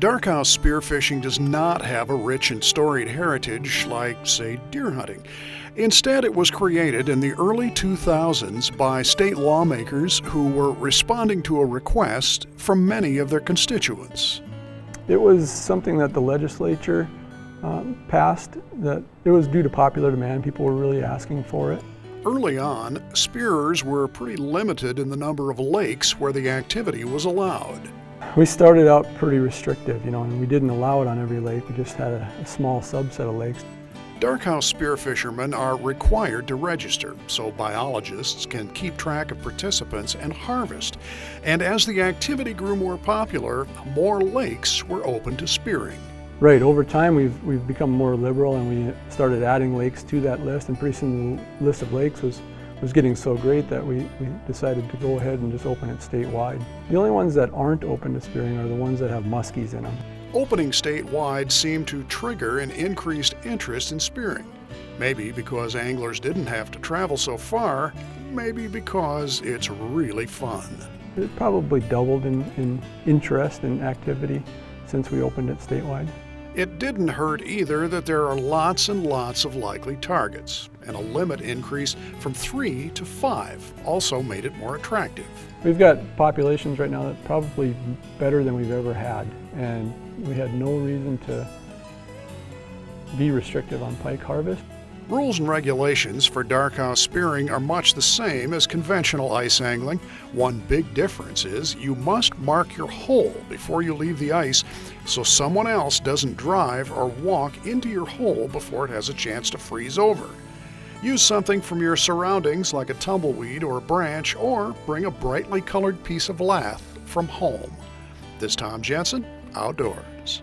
Darkhouse spearfishing does not have a rich and storied heritage like, say, deer hunting. Instead, it was created in the early 2000s by state lawmakers who were responding to a request from many of their constituents. It was something that the legislature passed, that it was due to popular demand. People were really asking for it. Early on, spearers were pretty limited in the number of lakes where the activity was allowed. We started out pretty restrictive, and we didn't allow it on every lake. We just had a small subset of lakes. Darkhouse spearfishermen are required to register so biologists can keep track of participants and harvest. And as the activity grew more popular, more lakes were open to spearing. Right, over time we've become more liberal, and we started adding lakes to that list, and pretty soon the list of lakes was getting so great that we decided to go ahead and just open it statewide. The only ones that aren't open to spearing are the ones that have muskies in them. Opening statewide seemed to trigger an increased interest in spearing. Maybe because anglers didn't have to travel so far, maybe because it's really fun. It probably doubled in interest and activity since we opened it statewide. It didn't hurt either that there are lots and lots of likely targets, and a limit increase from 3 to 5 also made it more attractive. We've got populations right now that are probably better than we've ever had, and we had no reason to be restrictive on pike harvest. Rules and regulations for darkhouse spearing are much the same as conventional ice angling. One big difference is you must mark your hole before you leave the ice so someone else doesn't drive or walk into your hole before it has a chance to freeze over. Use something from your surroundings like a tumbleweed or a branch, or bring a brightly colored piece of lath from home. This is Tom Jensen, Outdoors.